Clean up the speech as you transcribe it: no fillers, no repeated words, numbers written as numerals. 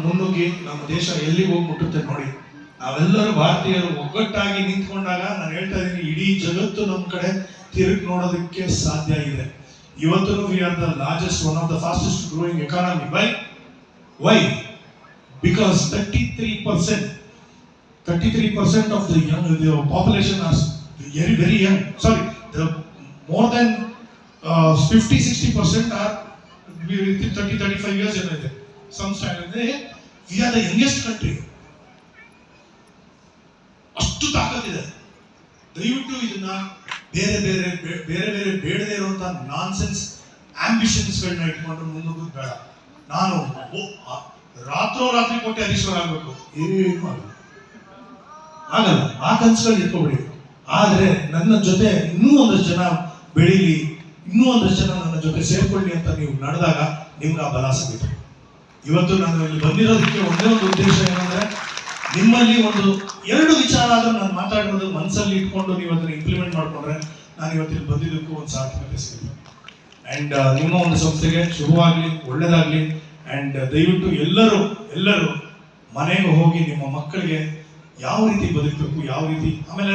ಮುನ್ನುಗ್ಗಿ ನಮ್ಮ ದೇಶ ಎಲ್ಲಿಗೆ ಹೋಗಿ ಮುಟ್ಟುತ್ತೆ ನೋಡಿ. ನಾವೆಲ್ಲರೂ ಭಾರತೀಯರು ಒಗ್ಗಟ್ಟಾಗಿ ನಿಂತ್ಕೊಂಡಾಗ ನಾನು ಹೇಳ್ತಾ ಇದ್ದೀನಿ, ಇಡೀ ಜಗತ್ತು ನಮ್ಮ ಕಡೆ ತಿರುಗಿ ನೋಡೋದಕ್ಕೆ ಸಾಧ್ಯ ಇದೆ. ಇವತ್ತು we are the largest, one of the fastest growing economy. Why? Because 33% of the population are very young. Sorry, more than 50-60% are within 30-35 years. Some style, we are the youngest country. ಅಷ್ಟು ತಾಕತ್ತಿದೆ. ದಯವಿಟ್ಟು ಇದನ್ನ ಬೇರೆ ಬೇಡದೇ ಇರುವಂತ nonsense ಆಂಬಿಷನ್ಸ್ಗಳನ್ನ ಇಟ್ಕೊಂಡು ಮುಂದೋಗೋದು ಬೇಡ. ನಾನು ರಾತ್ರಿ ಕೋಟ್ಯಾಧೀಶ್ವರ ಆಗ್ಬೇಕು, ಏನು ಆಗಲ್ಲ. ಆ ಕನಸುಗಳು ಇಟ್ಕೊಬಿಡಿ. ಆದ್ರೆ ನನ್ನ ಜೊತೆ ಇನ್ನೂ ಒಂದಷ್ಟು ಜನ ಬೆಳೀಲಿ, ಇನ್ನೂ ಒಂದಷ್ಟು ಜನ ನನ್ನ ಜೊತೆ ಸೇರ್ಕೊಳ್ಳಿ ಅಂತ ನೀವು ನಡೆದಾಗ ನಿಮ್ಗೆ ಆ ಬಲ ಸಿಗುತ್ತೆ. ಇವತ್ತು ನಾನು ಇಲ್ಲಿ ಬಂದಿರೋದಕ್ಕೆ ಒಂದೇ ಒಂದು ಉದ್ದೇಶ ಏನಂದ್ರೆ, ನಿಮ್ಮಲ್ಲಿ ಎರಡು ವಿಚಾರ ಆದ್ರೂ ನಾನು ಮಾತಾಡಿರೋದು ಮನಸ್ಸಲ್ಲಿ ಇಟ್ಕೊಂಡು ನೀವು ಅದನ್ನ ಇಂಪ್ಲಿಮೆಂಟ್ ಮಾಡ್ಕೊಂಡ್ರೆ ನಾನು ಇವತ್ತಿಲ್ಲಿ ಬಂದಿದ್ದಕ್ಕೂ ಒಂದು ಸಾರ್ಥಕತೆ ಸಿಗುತ್ತೆ. ಅಂಡ್ ನಿಮ್ಮ ಒಂದು ಸಂಸ್ಥೆಗೆ ಶುಭವಾಗ್ಲಿ, ಒಳ್ಳೇದಾಗ್ಲಿ. ಅಂಡ್ ದಯವಿಟ್ಟು ಎಲ್ಲರೂ ಮನೆಗೆ ಹೋಗಿ ನಿಮ್ಮ ಮಕ್ಕಳಿಗೆ ಯಾವ ರೀತಿ ಬದುಕಬೇಕು, ಯಾವ ರೀತಿ, ಆಮೇಲೆ